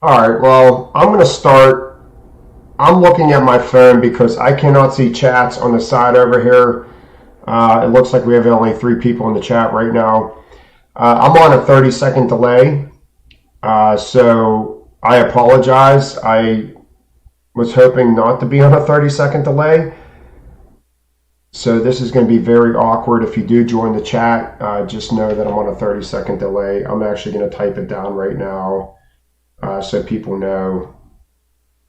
All right, well, I'm going to start. I'm looking at my phone because I cannot see chats on the side over here. It looks like we have only 3 people in the chat right now. I'm on a 30-second delay, so I apologize. I was hoping not to be on a 30-second delay. So this is going to be very awkward. If you do join the chat, just know that I'm on a 30-second delay. I'm actually going to type it down right now so people know.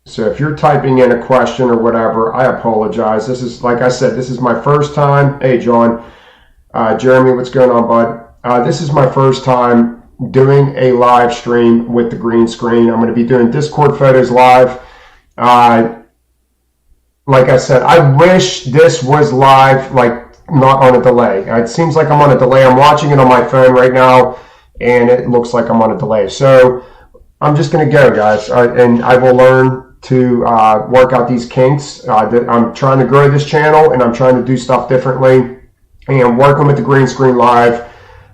So if you're typing in a question or whatever, I apologize. This is, like I said, this is my first time. Hey, John. Jeremy, what's going on, bud? This is my first time doing a live stream with the green screen. I'm going to be doing Discord photos live. Like I said, I wish this was live, like not on a delay. It seems like I'm on a delay. I'm watching it on my phone right now, and it looks like I'm on a delay. So I'm just going to go, guys, and I will learn to work out these kinks. I'm trying to grow this channel, and I'm trying to do stuff differently, and working with the green screen live.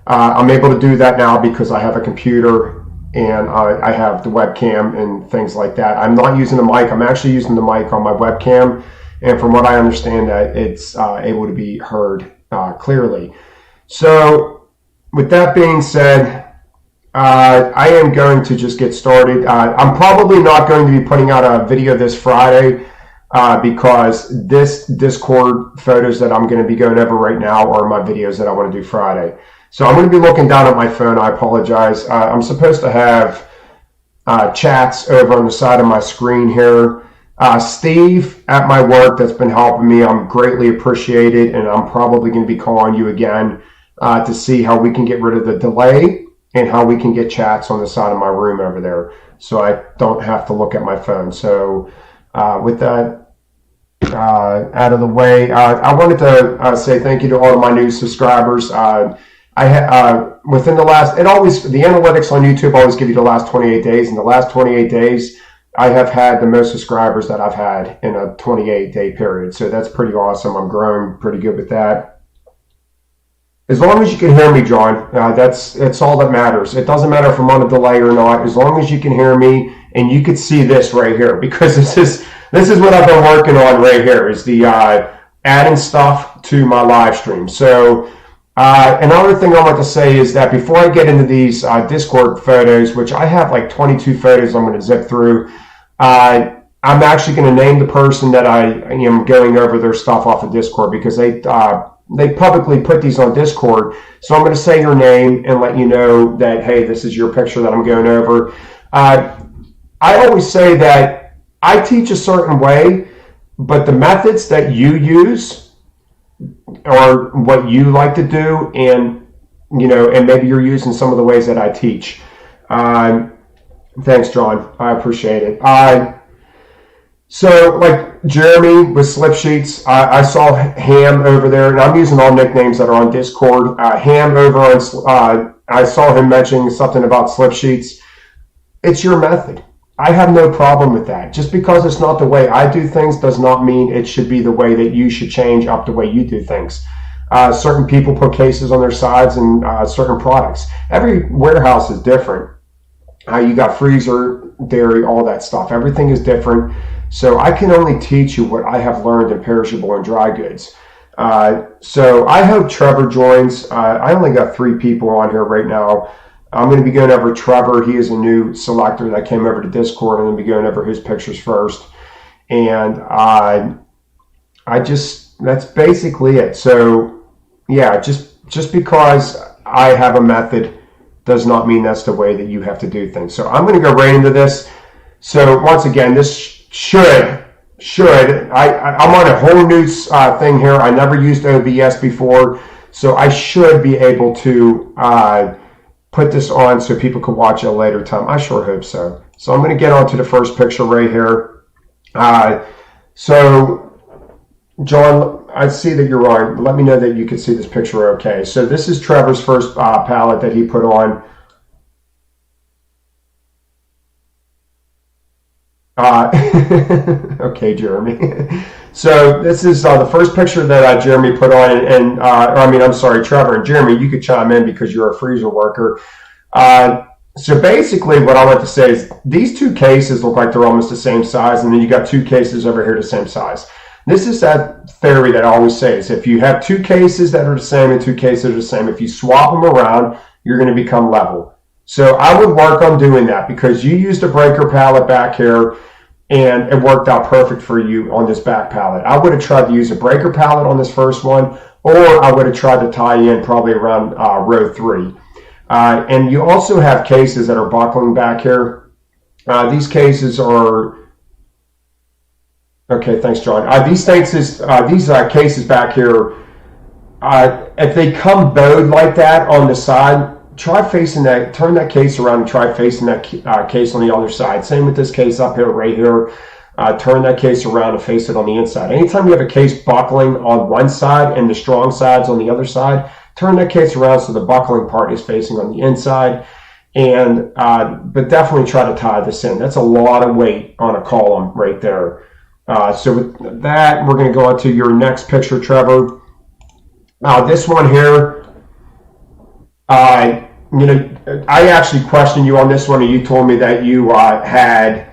I'm able to do that now because I have a computer and I have the webcam and things like that. I'm not using the mic. I'm actually using the mic on my webcam, and from what I understand, that it's able to be heard clearly. So with that being said, I am going to just get started. I'm probably not going to be putting out a video this Friday because this Discord photos that I'm going to be going over right now are my videos that I want to do Friday. So I'm going to be looking down at my phone. I apologize. I'm supposed to have chats over on the side of my screen here. Steve at my work that's been helping me, I'm greatly appreciated, and I'm probably going to be calling you again to see how we can get rid of the delay and how we can get chats on the side of my room over there so I don't have to look at my phone. So with that out of the way, I wanted to say thank you to all of my new subscribers. Within the last, the analytics on YouTube always give you the last 28 days. In the last 28 days, I have had the most subscribers that I've had in a 28-day period. So that's pretty awesome. I'm growing pretty good with that. As long as you can hear me, John, that's all that matters. It doesn't matter if I'm on a delay or not. As long as you can hear me and you can see this right here, because this is what I've been working on right here, is the adding stuff to my live stream. So another thing I want to say is that before I get into these Discord photos, which I have like 22 photos I'm going to zip through, I'm actually going to name the person that I am going over their stuff off of Discord, because they publicly put these on Discord. So I'm going to say your name and let you know that, hey, this is your picture that I'm going over. I always say that I teach a certain way, but the methods that you use or what you like to do, and maybe you're using some of the ways that I teach. Thanks, John. I appreciate it. So like Jeremy with Slip Sheets, I saw Ham over there, and I'm using all nicknames that are on Discord. Ham over on, I saw him mentioning something about Slip Sheets. It's your method. I have no problem with that. Just because it's not the way I do things does not mean it should be the way that you should change up the way you do things. Certain people put cases on their sides and certain products. Every warehouse is different. You got freezer, dairy, all that stuff. Everything is different. So I can only teach you what I have learned in perishable and dry goods. So I hope Trevor joins. I only got 3 people on here right now. I'm going to be going over Trevor. He is a new selector that came over to Discord. I'm going to be going over his pictures first. And that's basically it. So yeah, just because I have a method does not mean that's the way that you have to do things. So I'm going to go right into this. So once again, this I'm on a whole new thing here. I never used OBS before, so I should be able to put this on so people can watch it at a later time. I sure hope so. So I'm going to get on to the first picture right here. So John, I see that you're on. Let me know that you can see this picture okay. So this is Trevor's first pallet that he put on. Okay, Jeremy. So this is the first picture that Jeremy put on, and I'm sorry, Trevor and Jeremy, you could chime in because you're a freezer worker. So basically what I want to say is these two cases look like they're almost the same size, and then you got two cases over here the same size. This is that theory that I always say is if you have two cases that are the same and two cases that are the same, if you swap them around, you're going to become level. So I would work on doing that because you used a breaker pallet back here and it worked out perfect for you on this back pallet. I would have tried to use a breaker pallet on this first one, or I would have tried to tie in probably around row 3. And you also have cases that are buckling back here. These cases are, okay, thanks, John. These cases back here, if they come bowed like that on the side, try facing that, turn that case around and try facing that case on the other side. Same with this case up here, right here. Turn that case around and face it on the inside. Anytime you have a case buckling on one side and the strong side's on the other side, turn that case around so the buckling part is facing on the inside. And but definitely try to tie this in. That's a lot of weight on a column right there. So with that, we're going to go on to your next picture, Trevor. This one here, I actually questioned you on this one, and you told me that you had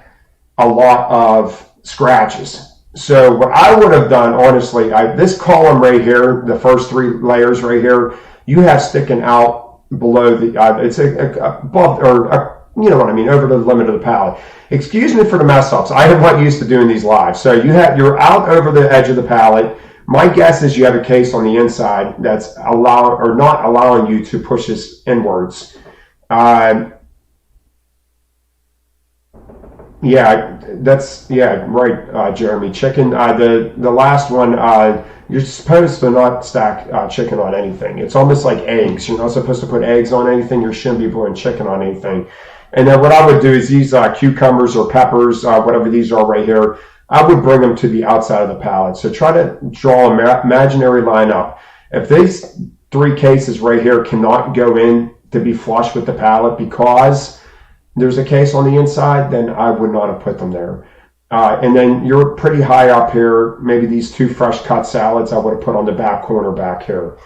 a lot of scratches. So what I would have done, honestly, this column right here, the first 3 layers right here, you have sticking out below the, it's above, or you know what I mean, over the limit of the pallet. Excuse me for the mess ups. I am not used to doing these live. So you're out over the edge of the pallet. My guess is you have a case on the inside that's not allowing you to push this inwards. Right. Jeremy. Chicken. The last one. You're supposed to not stack chicken on anything. It's almost like eggs. You're not supposed to put eggs on anything. You shouldn't be putting chicken on anything. And then what I would do is these cucumbers or peppers, whatever these are right here, I would bring them to the outside of the pallet. So try to draw an imaginary line up. If these 3 cases right here cannot go in to be flush with the pallet because there's a case on the inside, then I would not have put them there. And then you're pretty high up here. Maybe these 2 fresh cut salads I would have put on the back corner back here.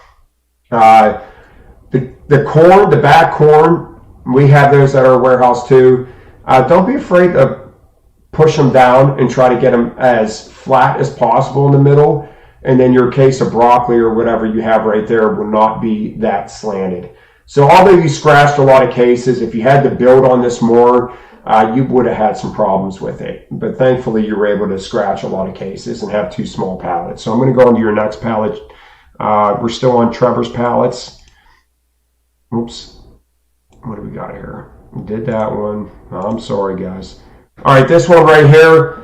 The corn, the back corn, we have those at our warehouse too. Don't be afraid to push them down and try to get them as flat as possible in the middle. And then your case of broccoli or whatever you have right there will not be that slanted. So although you scratched a lot of cases, if you had to build on this more, you would have had some problems with it. But thankfully you were able to scratch a lot of cases and have 2 small pallets. So I'm going to go on to your next pallet. We're still on Trevor's pallets. Oops. What do we got here? We did that one. Oh, I'm sorry, guys. All right, this one right here,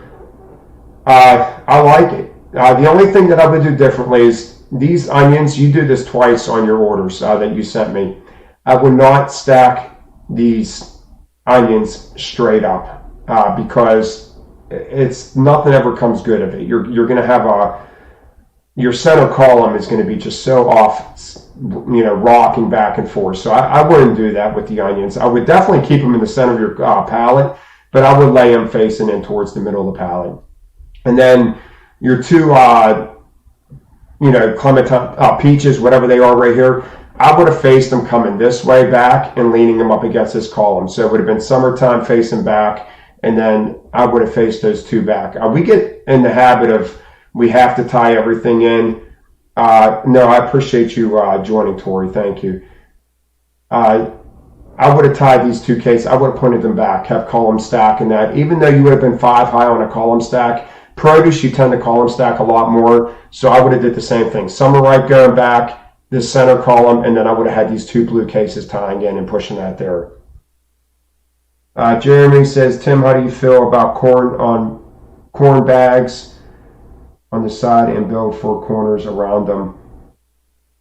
I like it. The only thing that I would do differently is these onions, you do this twice on your orders that you sent me. I would not stack these onions straight up because it's nothing ever comes good of it. You're going to have your center column is going to be just so off, rocking back and forth. So I wouldn't do that with the onions. I would definitely keep them in the center of your pallet, but I would lay them facing in towards the middle of the pallet. And then your 2, Clementine peaches, whatever they are right here, I would have faced them coming this way back and leaning them up against this column. So it would have been summertime facing back, and then I would have faced those 2 back. We get in the habit of we have to tie everything in. No, I appreciate you joining, Tori. Thank you. I would have tied these 2 cases. I would have pointed them back, have column stack in that. Even though you would have been 5 high on a column stack, produce you tend to column stack a lot more. So I would have did the same thing. Summer ripe going back, this center column, and then I would have had these 2 blue cases tying in and pushing that there. Jeremy says, Tim, how do you feel about corn bags on the side and build 4 corners around them?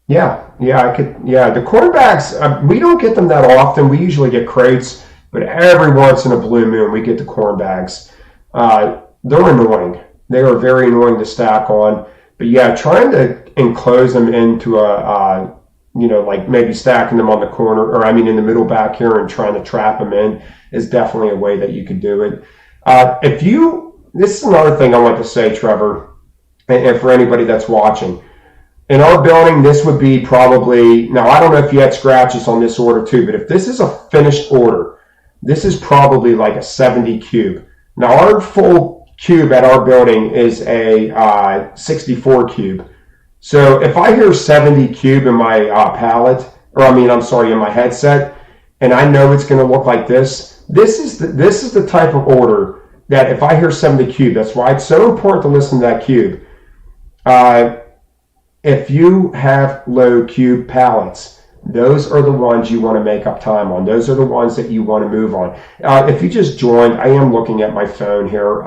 The corn bags, we don't get them that often. We usually get crates, but every once in a blue moon we get the corn bags. They're annoying. They are very annoying to stack on. But yeah, trying to enclose them into like maybe stacking them on the corner, or in the middle back here and trying to trap them in is definitely a way that you could do it. This is another thing I want to say, Trevor, and for anybody that's watching. In our building, this would be probably, now I don't know if you had scratches on this order too, but if this is a finished order, This is probably like a 70 cube. Now our full cube at our building is a 64 cube. So if I hear 70 cube in my pallet, or I'm sorry, in my headset, and I know it's going to look like this, this is the type of order that if I hear 70 cube, that's why it's so important to listen to that cube. If you have low cube pallets, those are the ones you want to make up time on. Those are the ones that you want to move on. If you just joined, I am looking at my phone here.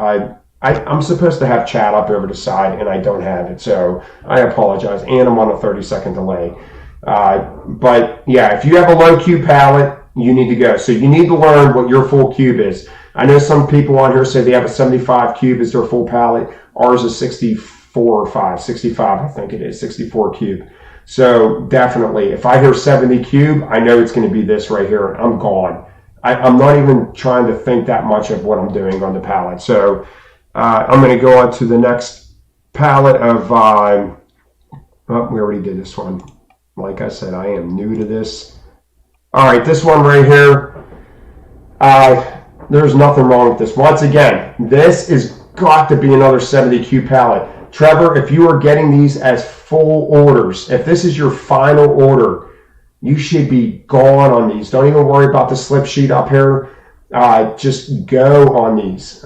I'm supposed to have chat up over the side, and I don't have it, so I apologize. And I'm on a 30-second delay. But yeah, if you have a low cube pallet, you need to go. So you need to learn what your full cube is. I know some people on here say they have a 75 cube as their full pallet. Ours is 64 or 65, I think it is, 64 cube. So definitely, if I hear 70 cube, I know it's going to be this right here, and I'm gone. I'm not even trying to think that much of what I'm doing on the pallet. So I'm going to go on to the next pallet of, we already did this one. Like I said, I am new to this. All right, this one right here, there's nothing wrong with this. Once again, this is got to be another 70 cube pallet. Trevor, if you are getting these as full orders, if this is your final order, you should be gone on these. Don't even worry about the slip sheet up here. Just go on these.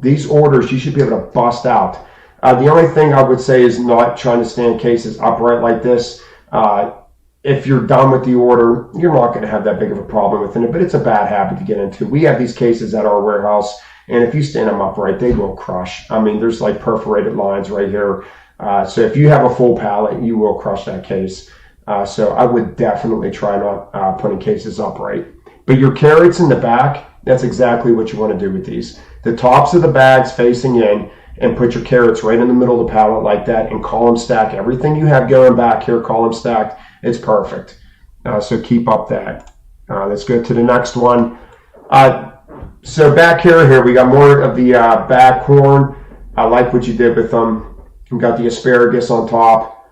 These orders, you should be able to bust out. The only thing I would say is not trying to stand cases upright like this. If you're done with the order, you're not going to have that big of a problem with it, but it's a bad habit to get into. We have these cases at our warehouse, and if you stand them upright, they will crush. There's like perforated lines right here. So if you have a full pallet, you will crush that case. So I would definitely try not putting cases upright. But your carrots in the back, that's exactly what you want to do with these. The tops of the bags facing in, and put your carrots right in the middle of the pallet like that, and column stack everything you have going back here, column stacked. It's perfect. So keep up that. Let's go to the next one. So back here we got more of the bag corn. I like what you did with them. We got the asparagus on top.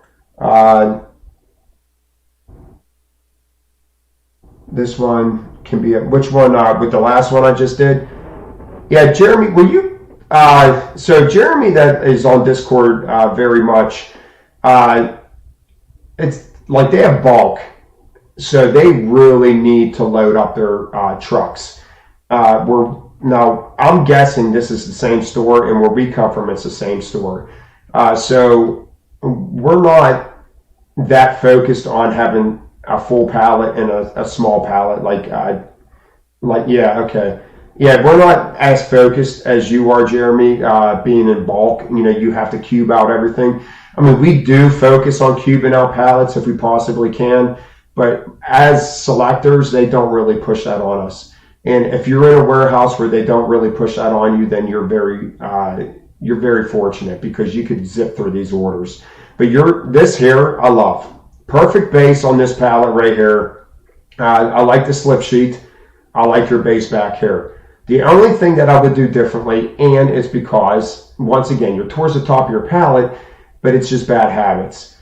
This one can be which one with the last one I just did? Yeah, Jeremy, will you? So Jeremy that is on Discord very much. It's like they have bulk, so they really need to load up their trucks. Now I'm guessing this is the same store, and where we come from, it's the same store. So we're not that focused on having a full pallet and a small pallet. Yeah, we're not as focused as you are, Jeremy, being in bulk. You have to cube out everything. We do focus on cubing out pallets if we possibly can, but as selectors, they don't really push that on us. And if you're in a warehouse where they don't really push that on you, then you're very fortunate, because you could zip through these orders. But this here, I love. Perfect base on this pallet right here. I like the slip sheet. I like your base back here. The only thing that I would do differently, and it's because, once again, you're towards the top of your pallet, but it's just bad habits.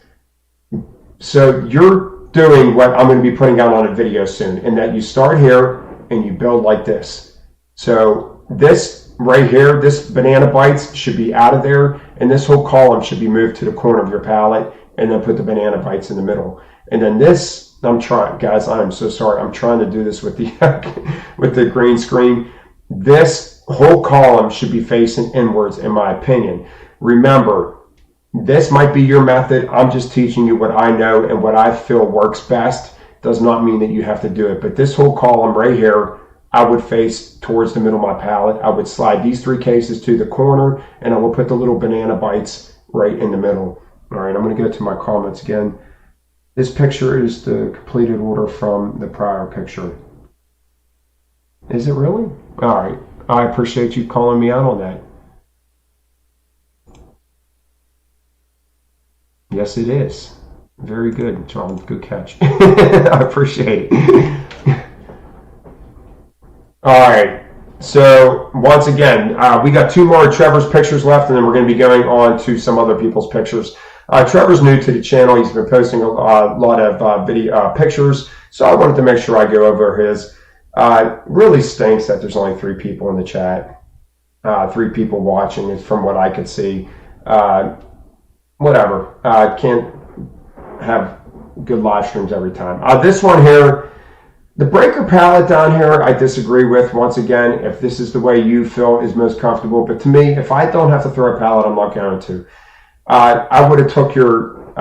So you're doing what I'm going to be putting out on a video soon, in that you start here and you build like this. So this right here, this banana bites should be out of there, and this whole column should be moved to the corner of your pallet, and then put the banana bites in the middle. And then this, I'm trying, guys, I'm so sorry. I'm trying to do this with the with the green screen. This whole column should be facing inwards, in my opinion. Remember, this might be your method. I'm just teaching you what I know and what I feel works best. Does not mean that you have to do it. But this whole column right here, I would face towards the middle of my pallet. I would slide these three cases to the corner, and I will put the little banana bites right in the middle. All right, I'm going to go to my comments again. This picture is the completed order from the prior picture. Is it really? All right. I appreciate you calling me out on that. Yes, it is. Very good, John. Good catch. I appreciate it. All right. So once again, we got two more of Trevor's pictures left, and then we're going to be going on to some other people's pictures. Trevor's new to the channel. He's been posting a lot of video pictures, so I wanted to make sure I go over his. Really stinks that there's only 3 people in the chat. 3 people watching it from what I could see. Whatever. Can't have good live streams every time. This one here, the breaker pallet down here, I disagree with. Once again, if this is the way you feel is most comfortable. But to me, if I don't have to throw a pallet, I'm not going to. I would have took your,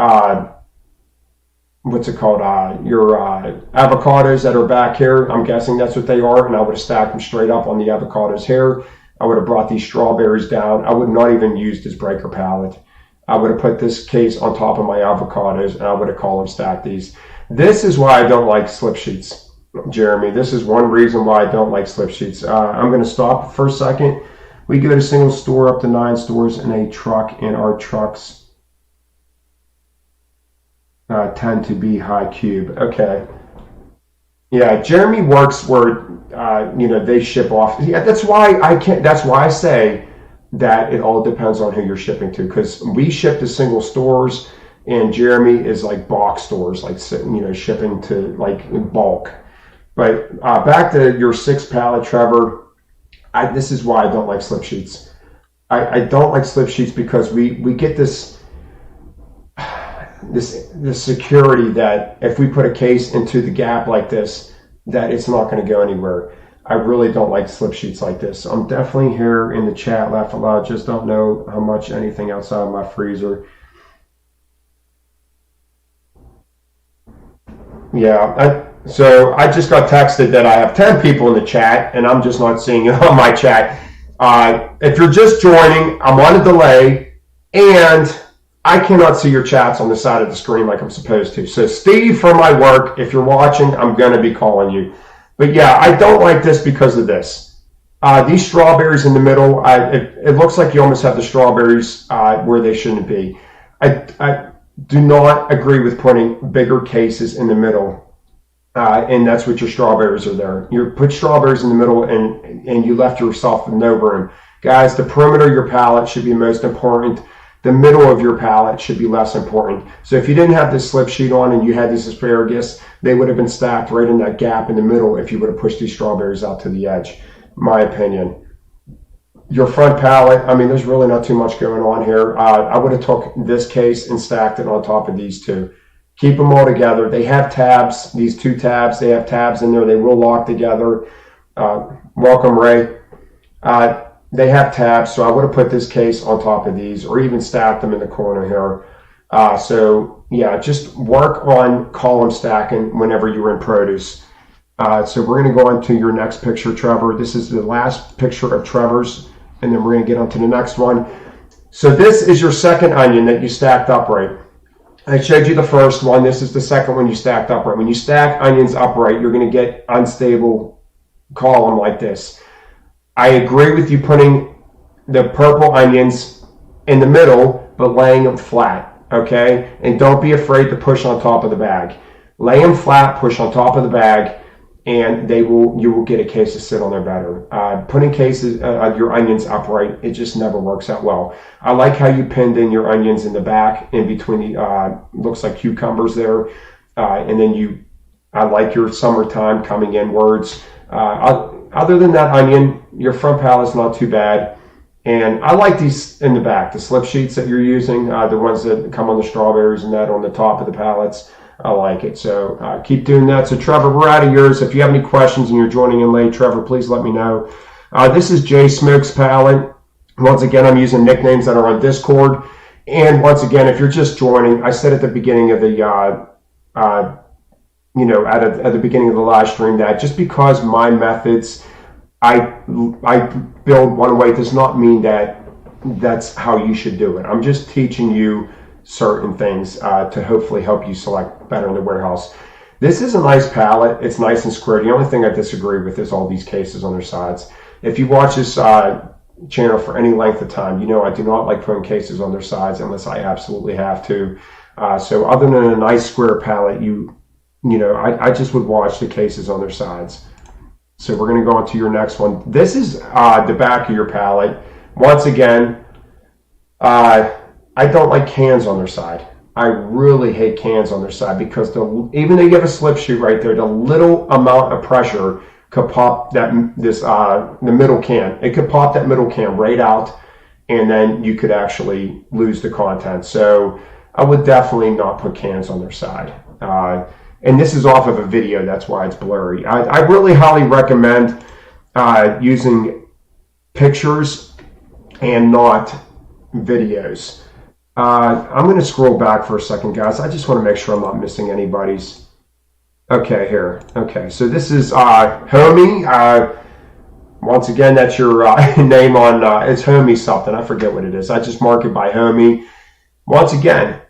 what's it called? Your avocados that are back here. I'm guessing that's what they are. And I would have stacked them straight up on the avocados here. I would have brought these strawberries down. I would not even use this breaker pallet. I would have put this case on top of my avocados and I would have column stacked these. This is why I don't like slip sheets, Jeremy. This is one reason why I don't like slip sheets. I'm going to stop for a second. We go to single store up to 9 stores in a truck, and our trucks tend to be high cube. Okay. Yeah, Jeremy works where they ship off. Yeah, that's why I can't. That's why I say that it all depends on who you're shipping to, because we ship to single stores, and Jeremy is like box stores, like shipping to like in bulk. But back to your 6 pallet, Trevor. This is why I don't like slip sheets. I don't like slip sheets because we get this security that if we put a case into the gap like this, that it's not going to go anywhere. I really don't like slip sheets like this. I'm definitely here in the chat, laugh aloud. Just don't know how much anything outside of my freezer. Yeah, so I just got texted that I have 10 people in the chat, and I'm just not seeing it on my chat. If you're just joining, I'm on a delay, and I cannot see your chats on the side of the screen like I'm supposed to. So Steve, from my work, if you're watching, I'm going to be calling you. But yeah, I don't like this because of this. These strawberries in the middle, it looks like you almost have the strawberries where they shouldn't be. I do not agree with putting bigger cases in the middle. And that's what your strawberries are there. You put strawberries in the middle and you left yourself with no room. Guys, the perimeter of your pallet should be most important. The middle of your pallet should be less important. So if you didn't have this slip sheet on and you had these asparagus, they would have been stacked right in that gap in the middle if you would have pushed these strawberries out to the edge, my opinion. Your front pallet, I mean, there's really not too much going on here. I would have took this case and stacked it on top of these 2. Keep them all together. They have tabs, these 2 tabs. They have tabs in there. They will lock together. Welcome, Ray. They have tabs, so I would have put this case on top of these or even stacked them in the corner here. So, yeah, just work on column stacking whenever you're in produce. So we're going to go on to your next picture, Trevor. This is the last picture of Trevor's, and then we're going to get on to the next one. So this is your second onion that you stacked upright. I showed you the first one. This is the second one you stacked upright. When you stack onions upright, you're going to get unstable column like this. I agree with you putting the purple onions in the middle, but laying them flat, okay? And don't be afraid to push on top of the bag. Lay them flat, push on top of the bag, and you will get a case to sit on there better. Putting cases of your onions upright, it just never works out well. I like how you pinned in your onions in the back, in between the looks like cucumbers there, and then I like your summertime coming inwards. Other than that onion, your front pallet's not too bad. And I like these in the back, the slip sheets that you're using, the ones that come on the strawberries and that on the top of the pallets. I like it. So keep doing that. So Trevor, we're out of yours. If you have any questions and you're joining in late, Trevor, please let me know. This is Jay Smoke's pallet. Once again, I'm using nicknames that are on Discord. And once again, if you're just joining, I said at the beginning of the at the beginning of the live stream that just because my methods I build one way does not mean that that's how you should do it. I'm just teaching you certain things to hopefully help you select better in the warehouse. This is a nice pallet. It's nice and square. The only thing I disagree with is all these cases on their sides. If you watch this channel for any length of time, you know I do not like putting cases on their sides unless I absolutely have to. So other than a nice square pallet, I just would watch the cases on their sides. So we're going to go on to your next one. This is the back of your pallet. Once again, I don't like cans on their side. I really hate cans on their side because even though you have a slip sheet right there, the little amount of pressure could pop the middle can. It could pop that middle can right out, and then you could actually lose the content. So I would definitely not put cans on their side. And this is off of a video, that's why it's blurry. I really highly recommend using pictures and not videos. I'm going to scroll back for a second, guys. I just want to make sure I'm not missing anybody's. Okay, here. Okay, so this is Homie. Once again, that's your name on, it's Homie something. I forget what it is. I just mark it by Homie. Once again,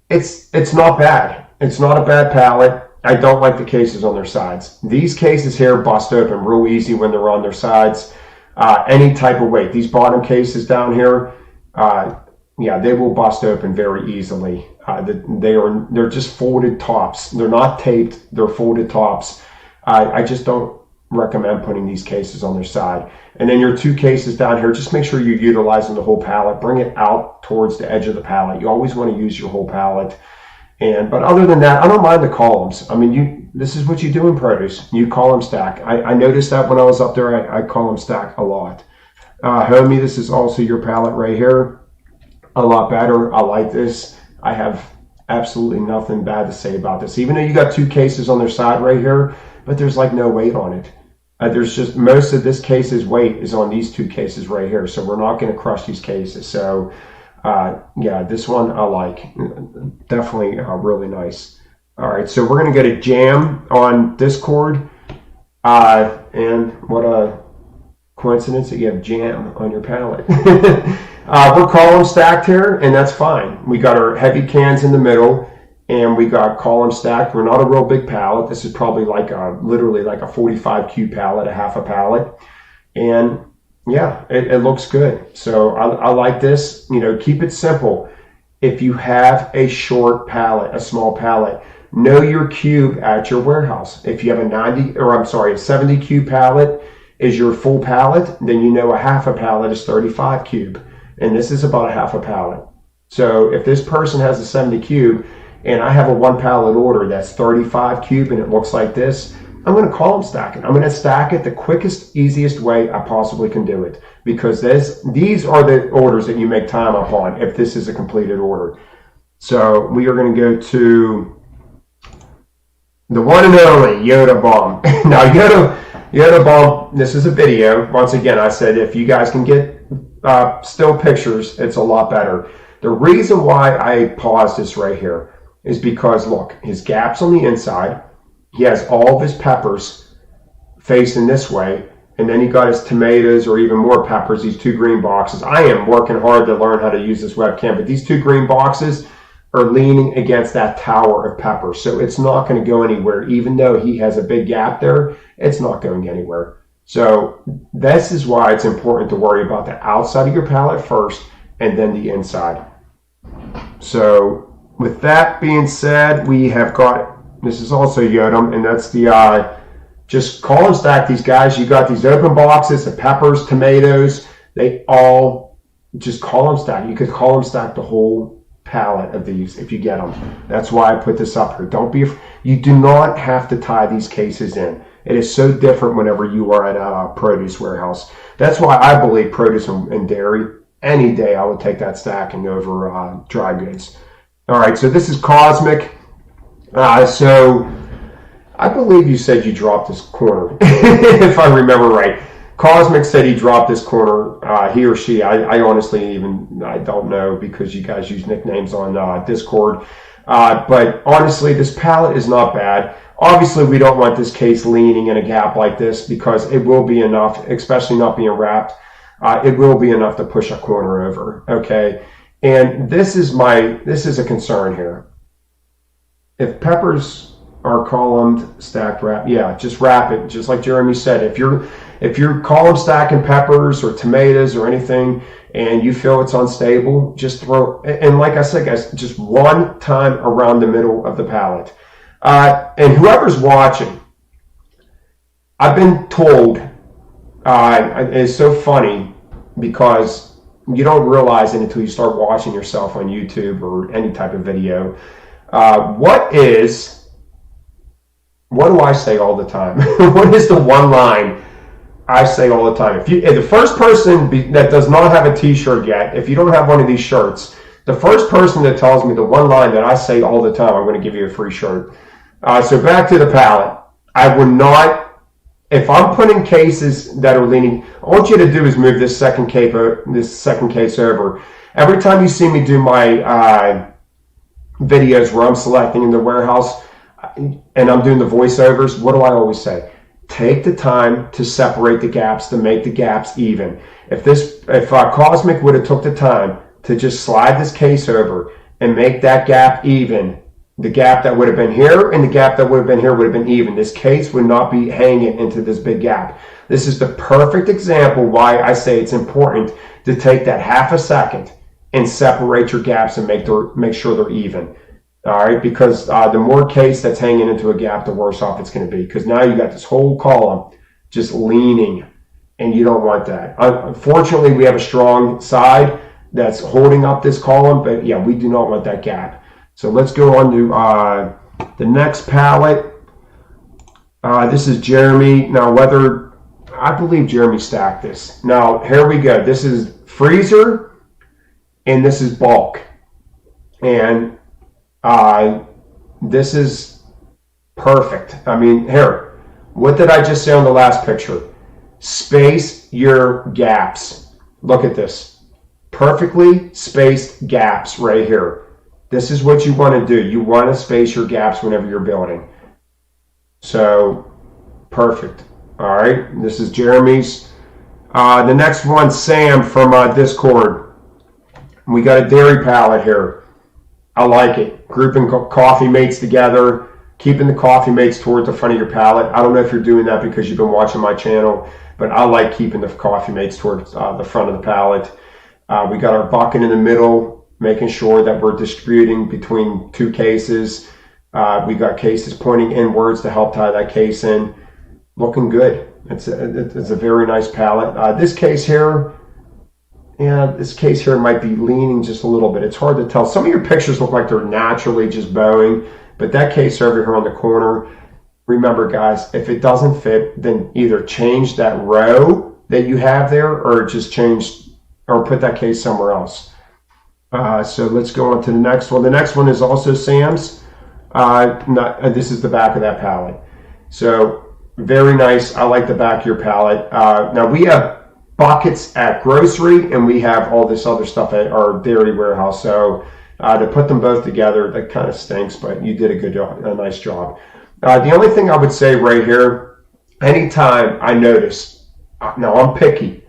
it's not bad. It's not a bad pallet. I don't like the cases on their sides. These cases here bust open real easy when they're on their sides. Any type of weight. These bottom cases down here, yeah, they will bust open very easily. They're just folded tops. They're not taped. They're folded tops. I just don't recommend putting these cases on their side. And then your two cases down here, just make sure you're utilizing the whole pallet. Bring it out towards the edge of the pallet. You always want to use your whole pallet. But other than that, I don't mind the columns. I mean, this is what you do in produce. You column stack. I noticed that when I was up there, I column stack a lot. Homie, this is also your pallet right here. A lot better. I like this. I have absolutely nothing bad to say about this. Even though you got two cases on their side right here, but there's like no weight on it. There's just most of this case's weight is on these two cases right here. So we're not going to crush these cases. So yeah, this one I like. Definitely really nice. All right, so we're going to go to Jam on Discord. And what a coincidence that you have Jam on your pallet. We're column stacked here, and that's fine. We got our heavy cans in the middle, and we got column stacked. We're not a real big pallet. This is probably like literally like a 45 cube pallet, a half a pallet. And yeah, it looks good. So I like this. You know, keep it simple. If you have a short pallet, a small pallet, know your cube at your warehouse. If you have a 70 cube pallet is your full pallet, then you know a half a pallet is 35 cube. And this is about a half a pallet. So if this person has a 70 cube and I have a one pallet order that's 35 cube and it looks like this, I'm going to column stack it. I'm going to stack it the quickest, easiest way I possibly can do it, because these are the orders that you make time upon if this is a completed order. So we are going to go to the one and only Yoda Bomb. Now Yoda Bomb, this is a video. Once again, I said if you guys can get still pictures, it's a lot better. The reason why I paused this right here is because look, his gap's on the inside. He has all of his peppers facing this way, and then he got his tomatoes or even more peppers, these two green boxes. I am working hard to learn how to use this webcam, but these two green boxes are leaning against that tower of peppers. So it's not going to go anywhere. Even though he has a big gap there, it's not going anywhere. So this is why it's important to worry about the outside of your pallet first and then the inside. So with that being said, we have got, this is also Yodam, and that's the, just column stack these guys. You got these open boxes, the peppers, tomatoes, they all just column stack. You could column stack the whole pallet of these if you get them. That's why I put this up here. You do not have to tie these cases in. It is so different whenever you are at a produce warehouse. That's why I believe produce and dairy, any day I would take that stacking over dry goods. All right, so this is Cosmic. So I believe you said you dropped this corner, if I remember right. Cosmic said he dropped this corner, he or she. I honestly I don't know, because you guys use nicknames on Discord. But honestly, this pallet is not bad. Obviously, we don't want this case leaning in a gap like this, because it will be enough, especially not being wrapped. It will be enough to push a corner over. Okay, and this is a concern here. If peppers are columned, stacked, wrapped, yeah, just wrap it, just like Jeremy said. If you're column stacking peppers or tomatoes or anything, and you feel it's unstable, just throw. And like I said, guys, just one time around the middle of the pallet. And whoever's watching, I've been told, it's so funny because you don't realize it until you start watching yourself on YouTube or any type of video. What is What do I say all the time? What is the one line I say all the time? If the first person that does not have a t-shirt yet, if you don't have one of these shirts, the first person that tells me the one line that I say all the time, I'm going to give you a free shirt. So back to the pallet. I would not, if I'm putting cases that are leaning, all I want you to do is move this second case over. Every time you see me do my videos where I'm selecting in the warehouse and I'm doing the voiceovers, what do I always say? Take the time to separate the gaps, to make the gaps even. If Cosmic would have took the time to just slide this case over and make that gap even, the gap that would have been here and the gap that would have been here would have been even. This case would not be hanging into this big gap. This is the perfect example why I say it's important to take that half a second and separate your gaps and make sure they're even. All right, because the more case that's hanging into a gap, the worse off it's going to be. Because now you got this whole column just leaning, and you don't want that. Unfortunately, we have a strong side that's holding up this column, but yeah, we do not want that gap. So let's go on to the next pallet. This is Jeremy. Now, I believe Jeremy stacked this. Now, here we go. This is freezer, and this is bulk. And this is perfect. I mean, here, what did I just say on the last picture? Space your gaps. Look at this. Perfectly spaced gaps right here. This is what you want to do. You want to space your gaps whenever you're building. So, perfect. All right, this is Jeremy's. The next one, Sam from Discord. We got a dairy pallet here. I like it. Grouping coffee mates together, keeping the coffee mates toward the front of your pallet. I don't know if you're doing that because you've been watching my channel, but I like keeping the coffee mates towards the front of the pallet. We got our bucket in the middle, making sure that we're distributing between two cases. We got cases pointing inwards to help tie that case in. Looking good. It's a very nice pallet. This case here might be leaning just a little bit. It's hard to tell. Some of your pictures look like they're naturally just bowing, but that case over here on the corner, remember guys, if it doesn't fit, then either change that row that you have there or just put that case somewhere else. So let's go on to the next one. The next one is also Sam's. This is the back of that pallet. So very nice. I like the back of your pallet. Now we have buckets at grocery and we have all this other stuff at our dairy warehouse. So to put them both together, that kind of stinks, but you did a nice job. The only thing I would say right here, anytime I notice, now I'm picky.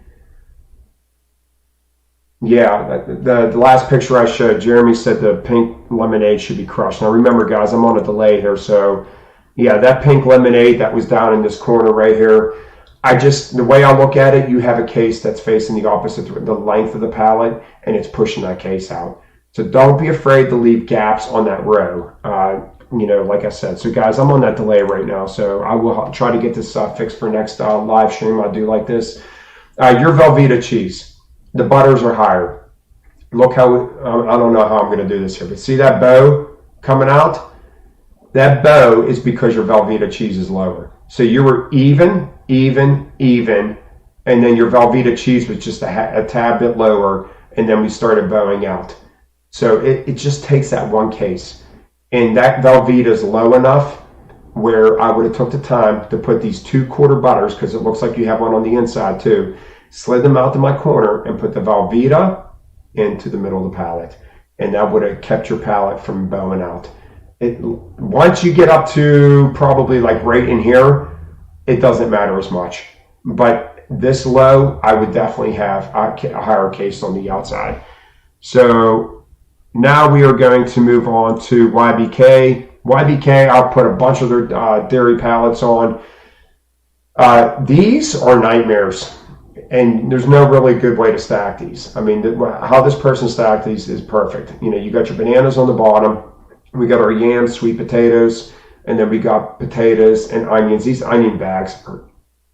Yeah, the last picture I showed, Jeremy said the pink lemonade should be crushed. Now remember guys, I'm on a delay here, so yeah, that pink lemonade that was down in this corner right here, the way I look at it, you have a case that's facing the opposite, the length of the pallet, and it's pushing that case out. So don't be afraid to leave gaps on that row, like I said. So guys, I'm on that delay right now, so I will try to get this fixed for next live stream. I do like this. Your Velveeta cheese. The butters are higher. Look how, I don't know how I'm going to do this here, but see that bow coming out? That bow is because your Velveeta cheese is lower. So you were even, and then your Velveeta cheese was just a tad bit lower, and then we started bowing out. So it just takes that one case. And that Velveeta is low enough where I would have took the time to put these 2/4 butters, because it looks like you have one on the inside too, slid them out to my corner and put the Velveeta into the middle of the pallet. And that would have kept your pallet from bowing out. Once you get up to probably like right in here, it doesn't matter as much. But this low, I would definitely have a higher case on the outside. So now we are going to move on to YBK. YBK, I'll put a bunch of their dairy pallets on. These are nightmares. And there's no really good way to stack these. I mean, how this person stacked these is perfect. You got your bananas on the bottom. We got our yams, sweet potatoes, and then we got potatoes and onions. These onion bags are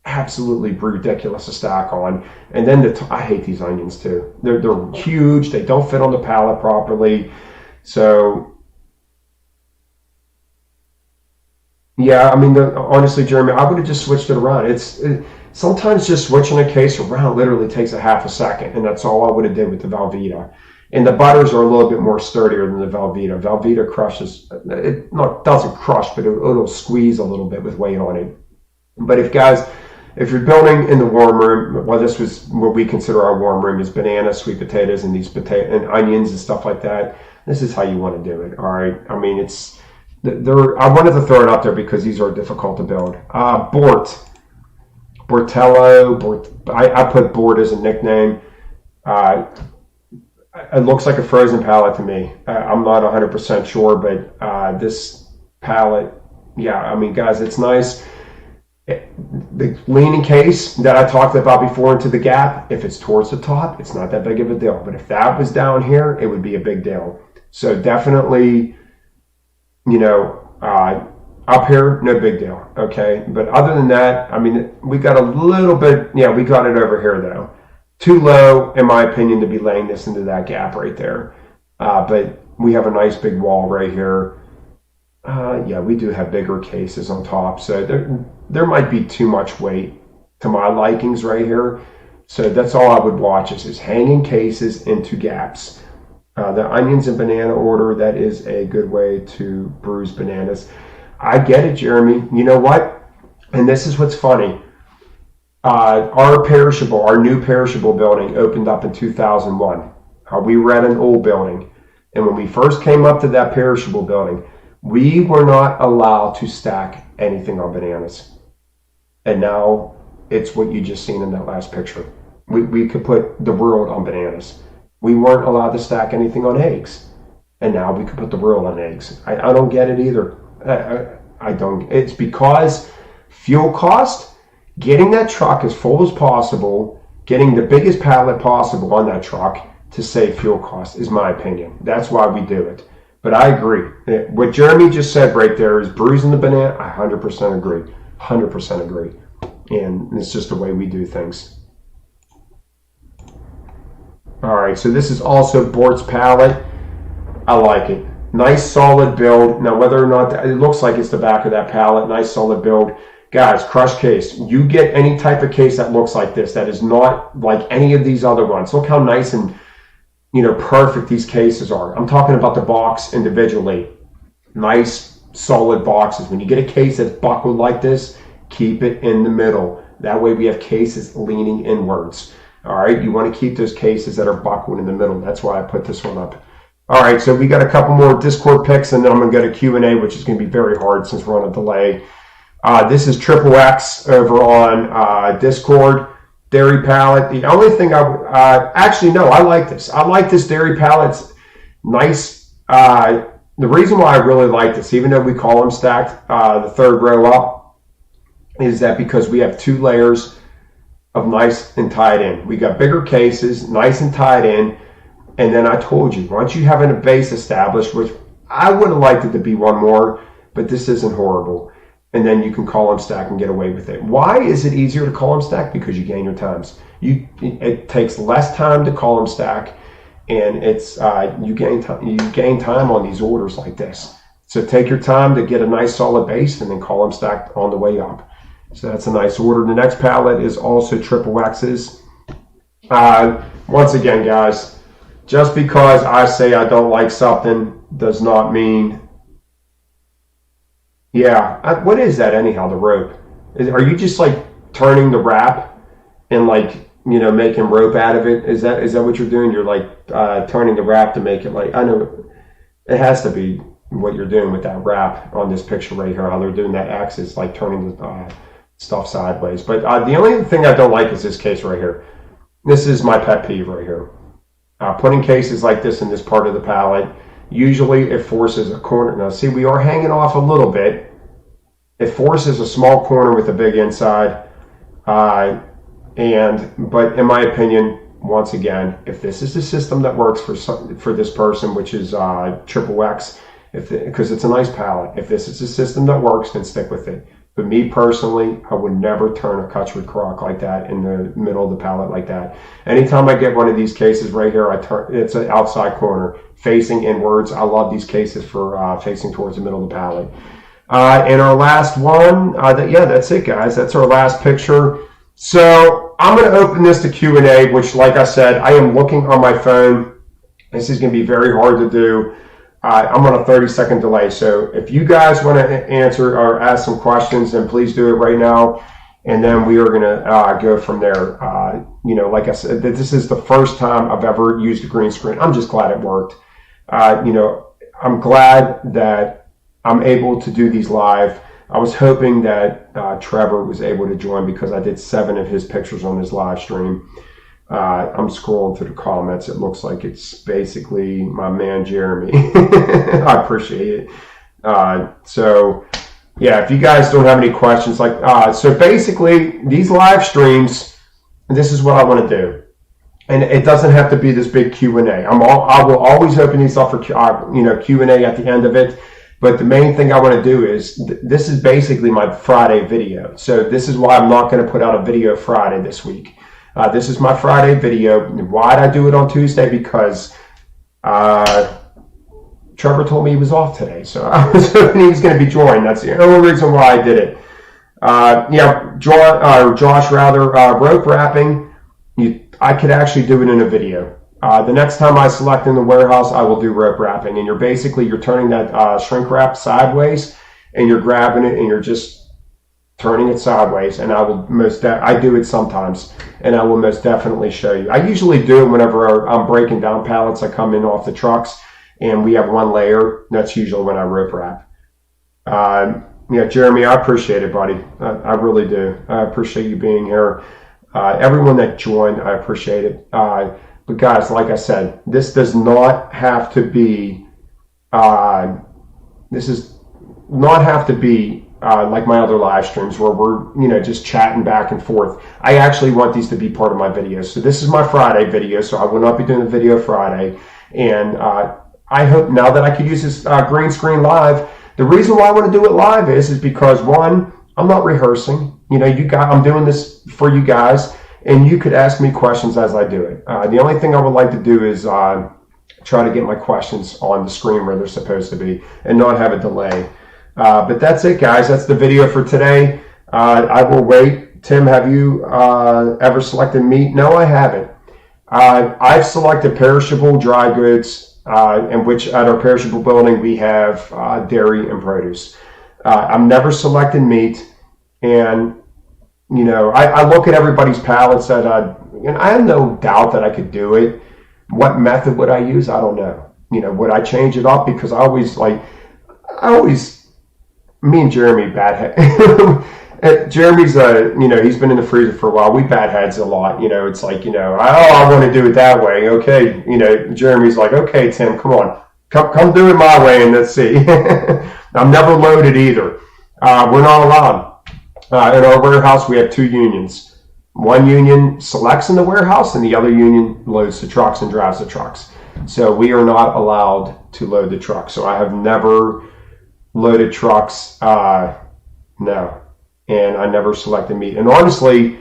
absolutely ridiculous to stack on. And then I hate these onions too. They're huge. They don't fit on the pallet properly. So Yeah, I mean, honestly, Jeremy, I would have just switched it around. Sometimes just switching a case around literally takes a half a second, and that's all I would have did with the Velveeta. And the butters are a little bit more sturdier than the Velveeta. Velveeta crushes, it not doesn't crush, but it'll squeeze a little bit with weight on it. But if you're building in the warm room, well, this was what we consider our warm room is bananas, sweet potatoes, and these potato and onions and stuff like that. This is how you want to do it. All right. I mean, I wanted to throw it out there because these are difficult to build. I put Bort as a nickname. Uh, it looks like a frozen pallet to me. I'm not 100% sure, but this pallet, yeah, I mean, guys, it's nice. The leaning case that I talked about before into the gap, if it's towards the top, it's not that big of a deal. But if that was down here, it would be a big deal. So definitely, you know, up here, no big deal. Okay. But other than that, I mean, we got a little bit, yeah, we got it over here though. Too low, in my opinion, to be laying this into that gap right there. But we have a nice big wall right here. Yeah, we do have bigger cases on top, so there might be too much weight to my likings right here. So that's all I would watch is hanging cases into gaps. The onions and banana order, that is a good way to bruise bananas. I get it, Jeremy. You know what? And this is what's funny. Our new perishable building opened up in 2001. We were at an old building. And when we first came up to that perishable building, we were not allowed to stack anything on bananas. And now it's what you just seen in that last picture. We could put the world on bananas. We weren't allowed to stack anything on eggs. And now we could put the world on eggs. I don't get it either. I don't. It's because fuel cost, getting that truck as full as possible, getting the biggest pallet possible on that truck to save fuel cost is my opinion. That's why we do it. But I agree. What Jeremy just said right there is bruising the banana. I 100% agree. 100% agree. And it's just the way we do things. All right, so this is also Bort's pallet. I like it. Nice solid build. Now, whether or not it looks like it's the back of that pallet, nice solid build. Guys, crush case. You get any type of case that looks like this, that is not like any of these other ones. Look how nice and perfect these cases are. I'm talking about the box individually. Nice, solid boxes. When you get a case that's buckled like this, keep it in the middle. That way we have cases leaning inwards. All right, you want to keep those cases that are buckled in the middle. That's why I put this one up. All right, so we got a couple more Discord picks, and then I'm going to go to Q&A, which is going to be very hard since we're on a delay. This is Triple X over on Discord. Dairy pallet. The only thing I like this. I like this dairy pallet. It's nice. The reason why I really like this, even though we call them stacked, the third row up, is that because we have two layers of nice and tied in. We got bigger cases, nice and tied in, and then I told you, once you have a base established, which I would have liked it to be one more, but this isn't horrible. And then you can column stack and get away with it. Why is it easier to column stack? Because you gain your times. It takes less time to column stack, and it's you gain time on these orders like this. So take your time to get a nice solid base and then column stack on the way up. So that's a nice order. The next pallet is also triple X's. Once again, guys, just because I say I don't like something does not mean. Yeah, what is that anyhow, the rope? Are you just like turning the wrap and like, making rope out of it? Is that what you're doing? You're like turning the wrap to make it like, I know it has to be what you're doing with that wrap on this picture right here, how they're doing that X is like turning the stuff sideways. But the only thing I don't like is this case right here. This is my pet peeve right here. Putting cases like this in this part of the pallet. Usually it forces a corner. Now see, we are hanging off a little bit. It forces a small corner with a big inside. But in my opinion, once again, if this is the system that works for this person, which is triple X, because it's a nice pallet, if this is the system that works, then stick with it. But me personally, I would never turn a Cutchwood crock like that in the middle of the pallet like that. Anytime I get one of these cases right here, it's an outside corner facing inwards. I love these cases for facing towards the middle of the pallet. And our last one, yeah, that's it, guys. That's our last picture. So I'm going to open this to Q&A, which, like I said, I am looking on my phone. This is going to be very hard to do. I'm on a 30-second delay. So if you guys want to answer or ask some questions, then please do it right now. And then we are going to go from there. Like I said, this is the first time I've ever used a green screen. I'm just glad it worked. I'm glad that I'm able to do these live. I was hoping that Trevor was able to join because I did 7 of his pictures on his live stream. I'm scrolling through the comments. It looks like it's basically my man Jeremy. I appreciate it. So yeah, if you guys don't have any questions, so basically these live streams, this is what I want to do. And it doesn't have to be this big Q&A. I will always open these up for Q&A at the end of it. But the main thing I want to do is, this is basically my Friday video. So this is why I'm not going to put out a video Friday this week. This is my Friday video. Why did I do it on Tuesday? Because Trevor told me he was off today. So I was hoping he was going to be joined. That's the only reason why I did it. Josh, rope wrapping. I could actually do it in a video. The next time I select in the warehouse, I will do rope wrapping. And you're turning that shrink wrap sideways, and you're grabbing it and you're just turning it sideways. And I do it sometimes, and I will most definitely show you. I usually do it whenever I'm breaking down pallets. I come in off the trucks and we have one layer. That's usually when I rope wrap. Jeremy, I appreciate it, buddy. I really do. I appreciate you being here. Everyone that joined, I appreciate it. But guys, like I said, this does not have to be. This is not have to be like my other live streams where we're just chatting back and forth. I actually want these to be part of my videos. So this is my Friday video. So I will not be doing a video Friday. And I hope now that I could use this green screen live. The reason why I want to do it live is because, one, I'm not rehearsing. I'm doing this for you guys, and you could ask me questions as I do it. The only thing I would like to do is try to get my questions on the screen where they're supposed to be and not have a delay. But that's it, guys. That's the video for today. I will wait. Tim, have you ever selected meat? No, I haven't. I've selected perishable dry goods, in which at our perishable building we have dairy and produce. I've never selected meat. And, I look at everybody's pallets and I have no doubt that I could do it. What method would I use? I don't know. Would I change it up? Because me and Jeremy bat head. Jeremy's, he's been in the freezer for a while. We bat heads a lot. It's like, I want to do it that way. Okay. Jeremy's like, okay, Tim, come on. Come do it my way and let's see. I'm never loaded either. We're not allowed. In our warehouse, we have 2 unions. One union selects in the warehouse, and the other union loads the trucks and drives the trucks. So we are not allowed to load the trucks. So I have never loaded trucks, no. And I never selected meat. And honestly,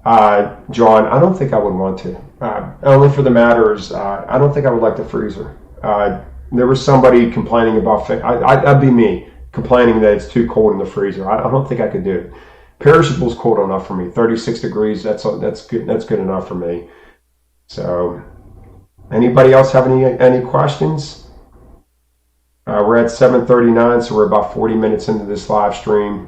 John, I don't think I would want to. Only for the matters, I don't think I would like the freezer. There was somebody complaining about, that'd be me, complaining that it's too cold in the freezer. I don't think I could do it. Perishable's cold enough for me. 36 degrees, that's good. That's good enough for me. So, anybody else have any questions? We're at 7:39, so we're about 40 minutes into this live stream.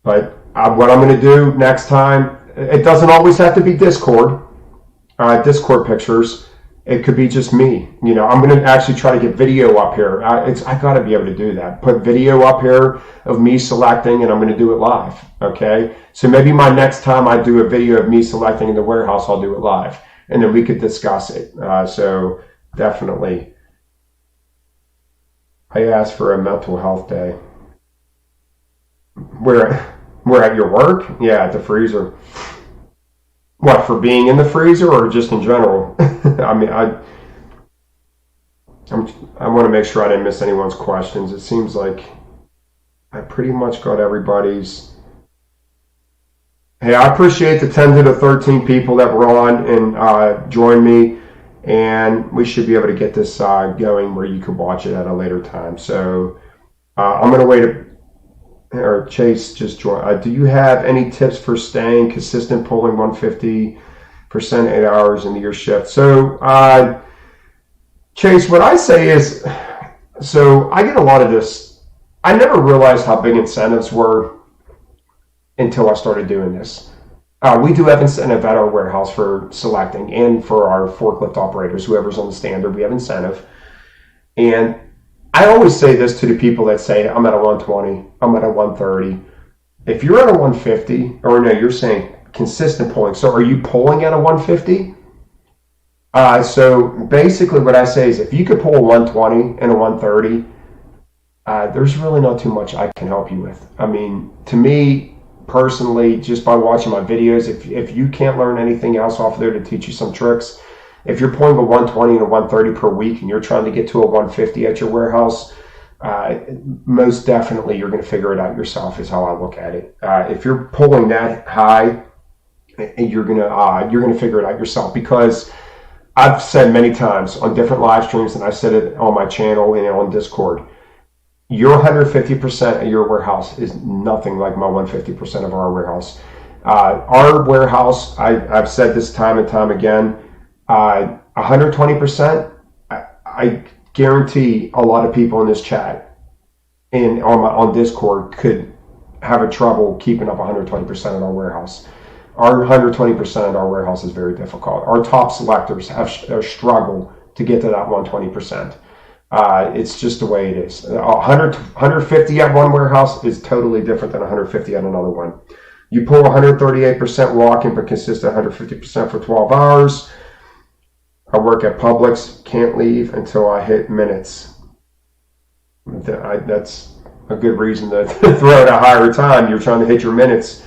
But what I'm going to do next time, it doesn't always have to be Discord pictures. It could be just me. I'm going to actually try to get video up here. I got to be able to do that. Put video up here of me selecting, and I'm going to do it live. Okay? So maybe my next time I do a video of me selecting in the warehouse, I'll do it live. And then we could discuss it. So definitely. I asked for a mental health day. We're at your work? Yeah, at the freezer. What, for being in the freezer or just in general? I mean, I want to make sure I didn't miss anyone's questions. It seems like I pretty much got everybody's. Hey, I appreciate the 10 to the 13 people that were on and joined me. And we should be able to get this going where you can watch it at a later time. So I'm going to wait or Chase just joined. Do you have any tips for staying consistent pulling 150% 8 hours into your shift? So, Chase, what I say is, so I get a lot of this. I never realized how big incentives were until I started doing this. We do have incentive at our warehouse for selecting and for our forklift operators, whoever's on the standard, we have incentive. And I always say this to the people that say, I'm at a 120, I'm at a 130. If you're at a 150, or no, you're saying consistent pulling. So are you pulling at a 150? So basically what I say is if you could pull a 120 and a 130, there's really not too much I can help you with. I mean, to me, personally, just by watching my videos, if you can't learn anything else off there to teach you some tricks, if you're pulling a 120 and a 130 per week and you're trying to get to a 150 at your warehouse, most definitely you're going to figure it out yourself is how I look at it. If you're pulling that high, you're going to figure it out yourself, because I've said many times on different live streams, and I said it on my channel and on Discord, your 150% of your warehouse is nothing like my 150% of our warehouse. Our warehouse, I've said this time and time again, 120%, I guarantee a lot of people in this chat and on Discord could have a trouble keeping up 120% of our warehouse. Our 120% of our warehouse is very difficult. Our top selectors have struggled to get to that 120%. It's just the way it is. 150 at one warehouse is totally different than 150 at another one. You pull 138% walking but consist of 150% for 12 hours. I work at Publix, can't leave until I hit minutes. That's a good reason to throw out a higher time. You're trying to hit your minutes.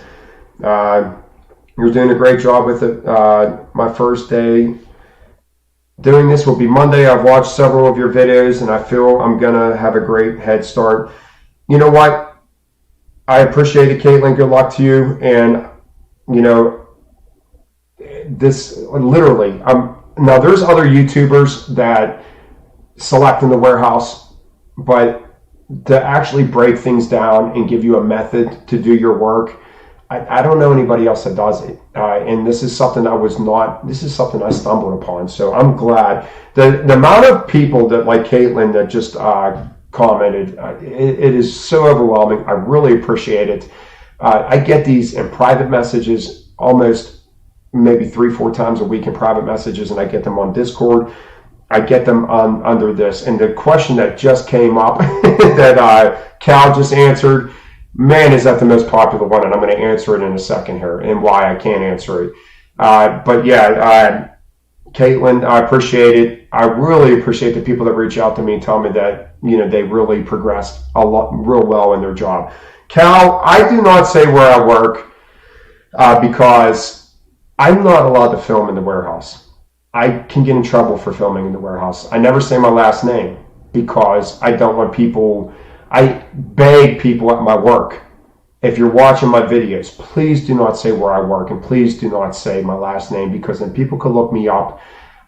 You're doing a great job with it. My first day doing this will be Monday. I've watched several of your videos and I feel I'm going to have a great head start. You know what? I appreciate it, Caitlin. Good luck to you. And, you know, this literally, now there's other YouTubers that select in the warehouse, but to actually break things down and give you a method to do your work, I don't know anybody else that does it. And this is something this is something I stumbled upon. So I'm glad. The amount of people that like Caitlin that just commented, it is so overwhelming. I really appreciate it. I get these in private messages almost maybe 3-4 times a week in private messages, and I get them on Discord. I get them under this. And the question that just came up that Cal just answered, man, is that the most popular one, and I'm going to answer it in a second here and why I can't answer it. But yeah, Caitlin, I appreciate it. I really appreciate the people that reach out to me and tell me that, you know, they really progressed real well in their job. Cal, I do not say where I work because I'm not allowed to film in the warehouse. I can get in trouble for filming in the warehouse. I never say my last name because I don't want people. I beg people at my work, if you're watching my videos, please do not say where I work and please do not say my last name, because then people could look me up.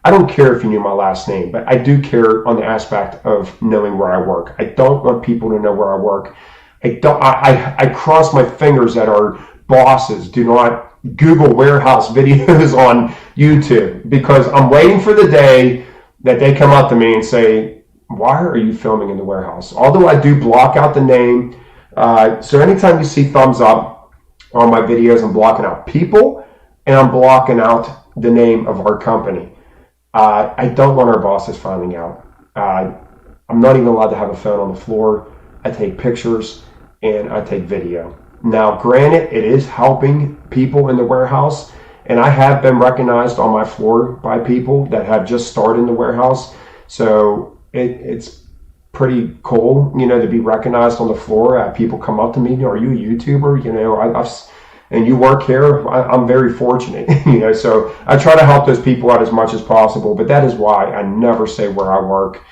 I don't care if you knew my last name, but I do care on the aspect of knowing where I work. I don't want people to know where I work. I cross my fingers that our bosses do not Google warehouse videos on YouTube, because I'm waiting for the day that they come up to me and say, why are you filming in the warehouse? Although I do block out the name. So anytime you see thumbs up on my videos, I'm blocking out people and I'm blocking out the name of our company. I don't want our bosses finding out. I'm not even allowed to have a phone on the floor. I take pictures and I take video. Now, granted, it is helping people in the warehouse, and I have been recognized on my floor by people that have just started in the warehouse. So it's pretty cool, you know, to be recognized on the floor. People come up to me, are you a YouTuber? You know, and you work here. I'm very fortunate, you know, so I try to help those people out as much as possible, but that is why I never say where I work.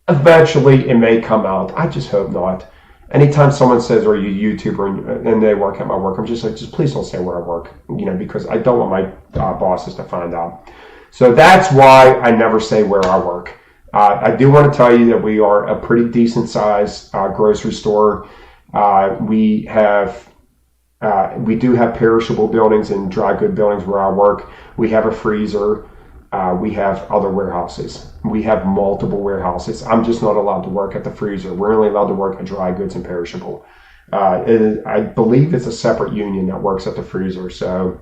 Eventually, it may come out. I just hope not. Anytime someone says, are you a YouTuber, and they work at my work, I'm just like, just please don't say where I work, you know, because I don't want my bosses to find out. So that's why I never say where I work. I do want to tell you that we are a pretty decent sized grocery store. We do have perishable buildings and dry good buildings where I work. We have a freezer. We have other warehouses. We have multiple warehouses. I'm just not allowed to work at the freezer. We're only allowed to work at dry goods and perishable. I believe it's a separate union that works at the freezer. So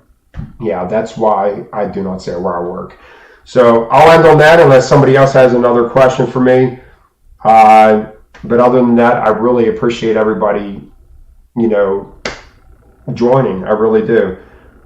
yeah, that's why I do not say where I work. So I'll end on that unless somebody else has another question for me. But other than that, I really appreciate everybody, joining. I really do.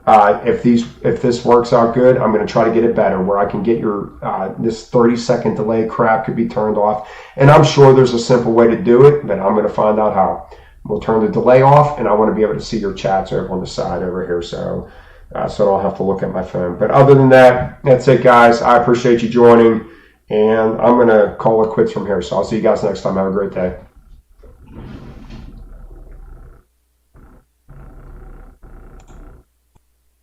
If this works out good, I'm going to try to get it better where I can get your this 30-second delay crap could be turned off. And I'm sure there's a simple way to do it, but I'm going to find out how. We'll turn the delay off, and I want to be able to see your chats over on the side over here, so I don't have to look at my phone. But other than that, that's it, guys. I appreciate you joining, and I'm going to call it quits from here. So I'll see you guys next time. Have a great day.